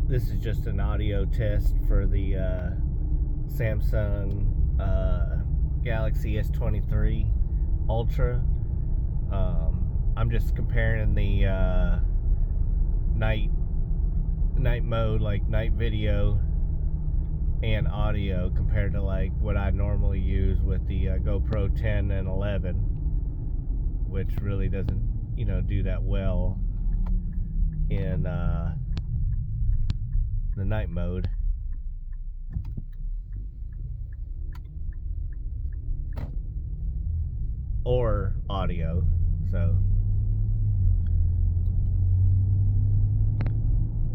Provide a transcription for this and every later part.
This is just an audio test for the Samsung Galaxy S23 Ultra. I'm just comparing the night mode, like night video and audio, compared to like what I normally use with the GoPro 10 and 11, which really doesn't, do that well in the night mode. Or audio. So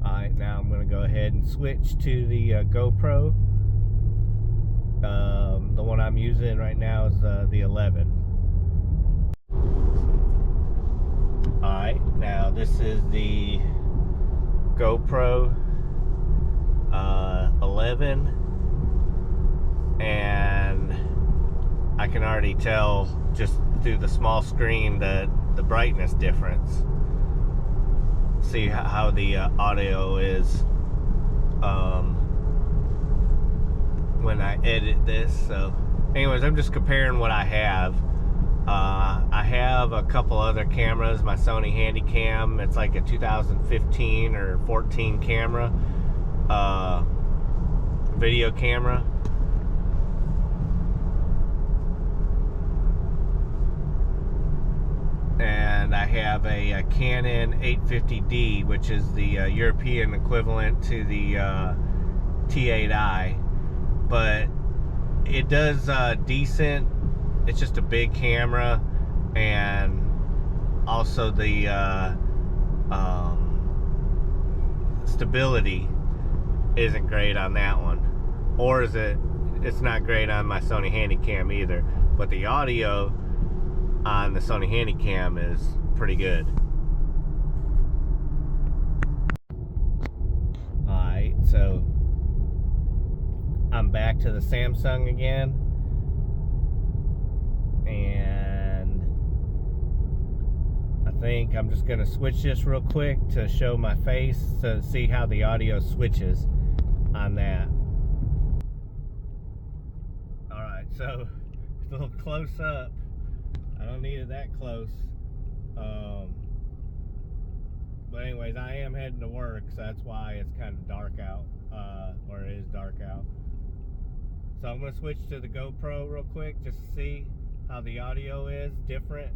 alright, now I'm going to go ahead and switch to the GoPro. The one I'm using right now is the 11. Alright, now this is the GoPro 11, and I can already tell just through the small screen the brightness difference. See how the audio is when I edit this. So anyways, I'm just comparing what I have. I have a couple other cameras. My Sony Handycam, it's like a 2015 or 14 camera, video camera. And I have a Canon 850D, which is the European equivalent to the T8i, but it does decent. It's just a big camera, and also the stability isn't great on that one, or is it? It's not great on my Sony Handycam either, but the audio on the Sony Handycam is pretty good. Alright, so I'm back to the Samsung again, and I think I'm just gonna switch this real quick to show my face to see how the audio switches on that. Alright, so it's a little close up. I don't need it that close. But anyways, I am heading to work, so that's why it's kind of dark out, or it is dark out. So I'm going to switch to the GoPro real quick just to see how the audio is different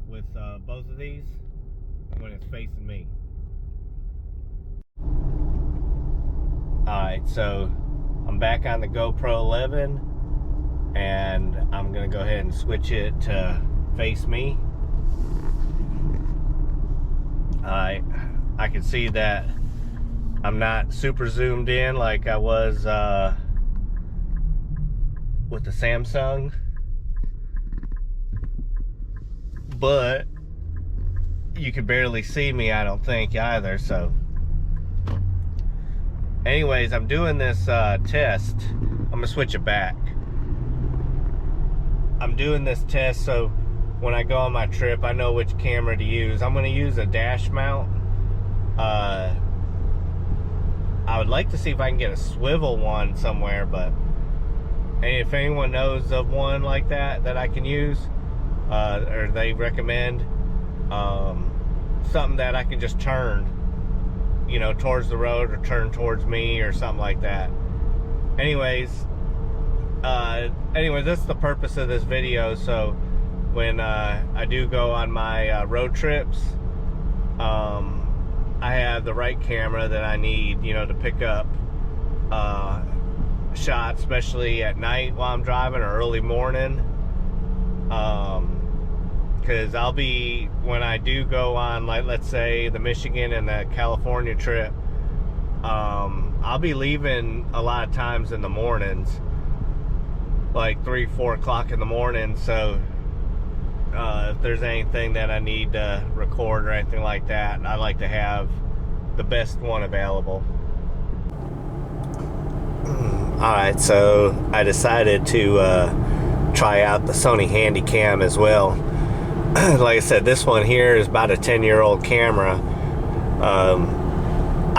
with both of these when it's facing me. Alright, so I'm back on the GoPro 11, and I'm going to go ahead and switch it to face me. I can see that I'm not super zoomed in like I was with the Samsung, but you can barely see me, I don't think, either. So anyways, I'm doing this test. I'm gonna switch it back. I'm doing this test so when I go on my trip, I know which camera to use. I'm going to use a dash mount. I would like to see if I can get a swivel one somewhere, but if anyone knows of one like that I can use, or they recommend, something that I can just turn, towards the road, or turn towards me, or something like that. Anyways, that's the purpose of this video. So when I do go on my road trips, I have the right camera that I need, to pick up shots, especially at night while I'm driving, or early morning. Because when I do go on, like, let's say the Michigan and the California trip, I'll be leaving a lot of times in the mornings, like 3-4 o'clock in the morning. So if there's anything that I need to record or anything like that, I like to have the best one available. Alright, so I decided to try out the Sony Handycam as well. Like I said, this one here is about a 10-year-old camera.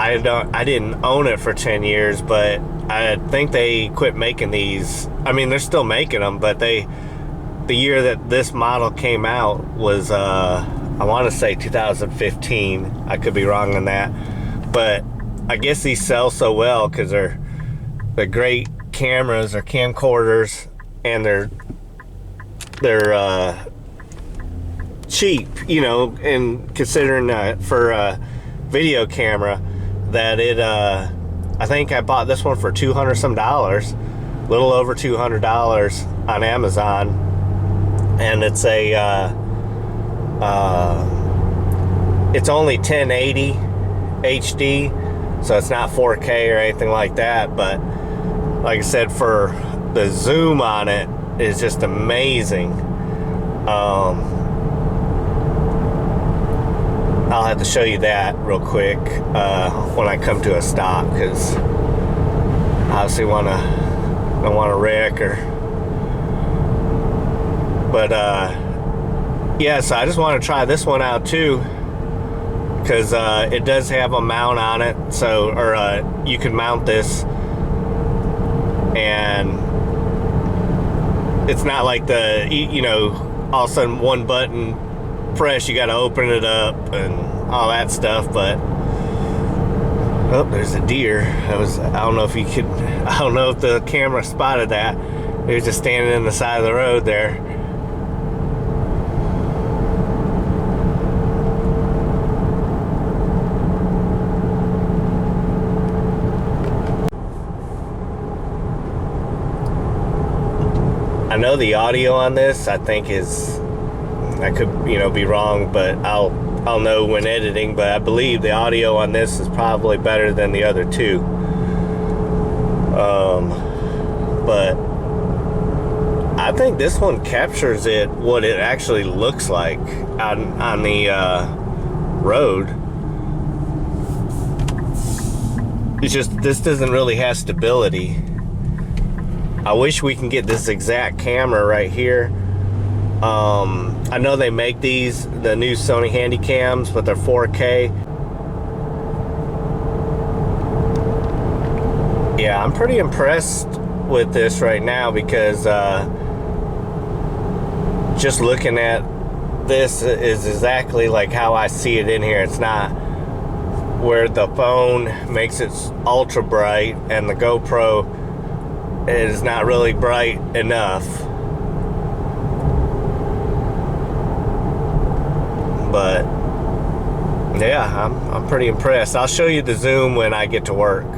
I didn't own it for 10 years, but I think they quit making these. I mean, they're still making them, but the year that this model came out was I want to say 2015. I could be wrong on that, but I guess these sell so well because they're great cameras or camcorders, and they're cheap, you know, and considering for a video camera, that I think I bought this one for $200 some, little over $200 on Amazon, and it's it's only 1080 HD, so it's not 4K or anything like that, but like I said, for the zoom on it is just amazing. I'll have to show you that real quick when I come to a stop, because obviously don't want to wreck or. But yeah, so I just want to try this one out too, because it does have a mount on it, so you can mount this, and it's not like you know, all of a sudden one button press, you got to open it up and all that stuff. But oh, there's a deer. I don't know if you could, I don't know if the camera spotted that. He was just standing in the side of the road there. I know the audio on this, I think, is, I could, you know, be wrong, but I'll know when editing, but I believe the audio on this is probably better than the other two. But I think this one captures it, what it actually looks like on the road. It's just, this doesn't really have stability. I wish we can get this exact camera right here. I know they make these, the new Sony Handycams, but they're 4K. Yeah, I'm pretty impressed with this right now, because just looking at this is exactly like how I see it in here. It's not where the phone makes it ultra bright and the GoPro is not really bright enough. But yeah, I'm pretty impressed. I'll show you the zoom when I get to work.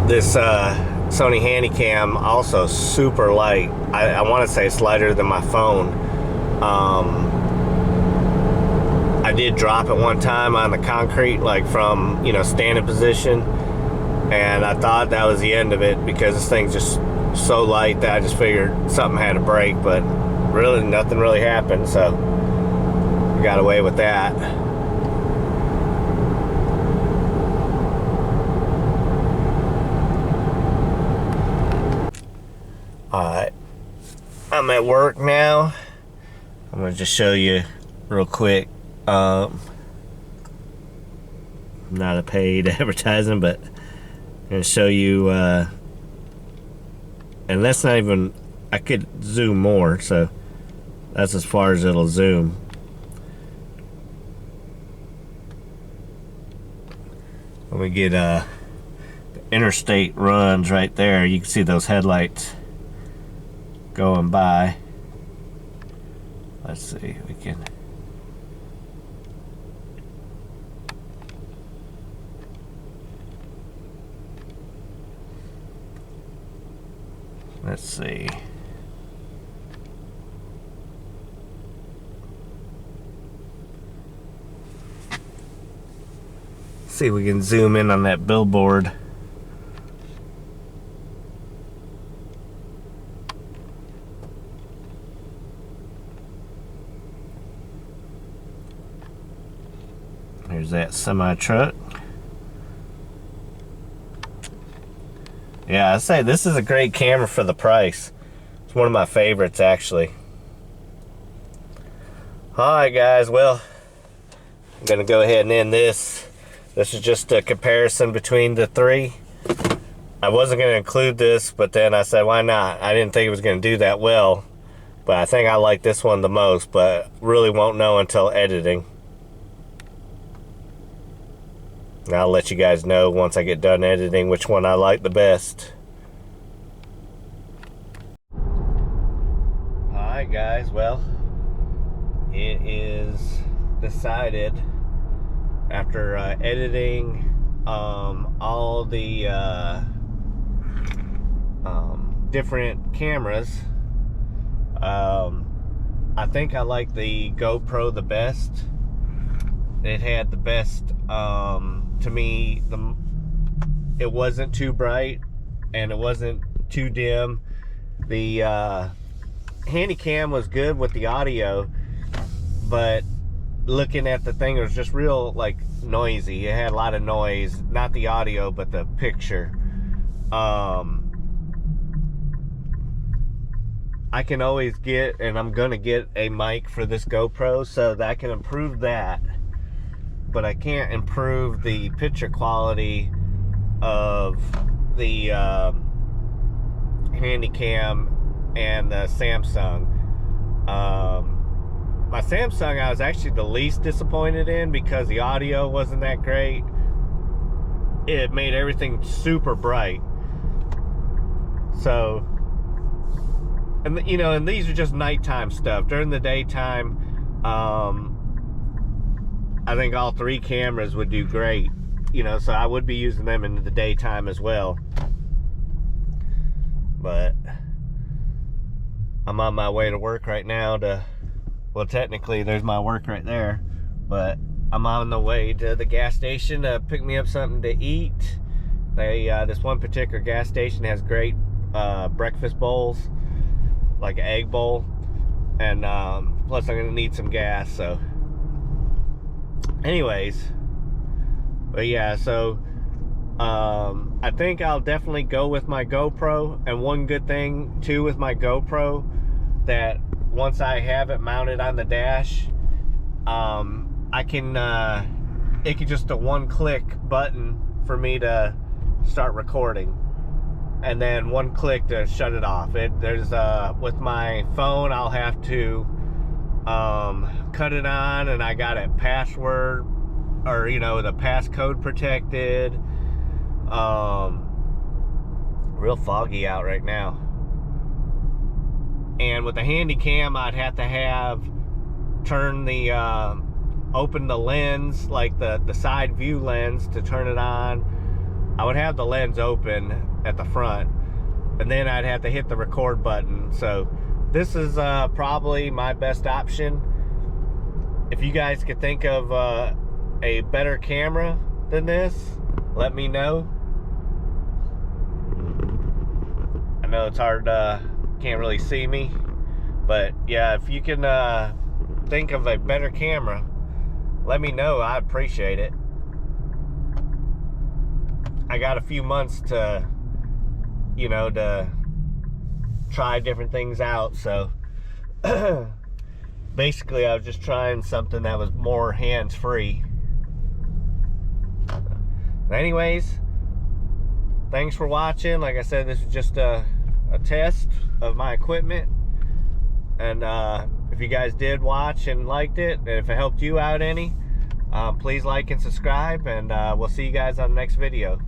This Sony Handycam also super light. I want to say it's lighter than my phone. I did drop it one time on the concrete, like from, you know, standing position, and I thought that was the end of it, because this thing's just so light that I just figured something had to break, but really nothing really happened, so we got away with that. Alright, I'm at work now. I'm gonna just show you real quick. Not a paid advertising, but I'm gonna show you, and that's not even, I could zoom more, so that's as far as it'll zoom. When we get the interstate runs right there, you can see those headlights going by. Let's see, we can. Let's see. See if we can zoom in on that billboard. There's that semi truck. Yeah, I say this is a great camera for the price. It's one of my favorites, actually. Alright guys, well, I'm gonna go ahead and end this. This is just a comparison between the three. I wasn't gonna include this, but then I said, why not? I didn't think it was gonna do that well, but I think I like this one the most, but really won't know until editing. And I'll let you guys know once I get done editing which one I like the best. Alright guys, well, it is decided after editing all the different cameras. I think I like the GoPro the best. It had the best, to me, it wasn't too bright and it wasn't too dim. The Handycam was good with the audio, but looking at the thing, it was just real like noisy. It had a lot of noise, not the audio but the picture. I can always get, and I'm gonna get a mic for this GoPro so that I can improve that, but I can't improve the picture quality of the Handycam and the Samsung. My Samsung I was actually the least disappointed in because the audio wasn't that great. It made everything super bright. So, and you know, and these are just nighttime stuff. During the daytime, I think all three cameras would do great, you know, so I would be using them in the daytime as well. But I'm on my way to work right now well, technically there's my work right there, but I'm on the way to the gas station to pick me up something to eat. This one particular gas station has great breakfast bowls, like an egg bowl, and plus I'm gonna need some gas. So anyways, but yeah, so I think I'll definitely go with my GoPro. And one good thing too with my GoPro, that once I have it mounted on the dash, I can it can just a one-click button for me to start recording, and then one click to shut it off. There's with my phone I'll have to cut it on, and I got it password, or you know, the passcode protected. Real foggy out right now. And with the Handycam, I'd have to turn the open the lens, like the side view lens, to turn it on. I would have the lens open at the front, and then I'd have to hit the record button. So this is probably my best option. If you guys could think of a better camera than this, let me know. I know it's hard, can't really see me, but yeah, if you can think of a better camera, let me know. I appreciate it. I got a few months to, you know, to try different things out. So basically I was just trying something that was more hands-free. Anyways, thanks for watching. Like I said, this is just a test of my equipment, and if you guys did watch and liked it, and if it helped you out any, please like and subscribe, and we'll see you guys on the next video.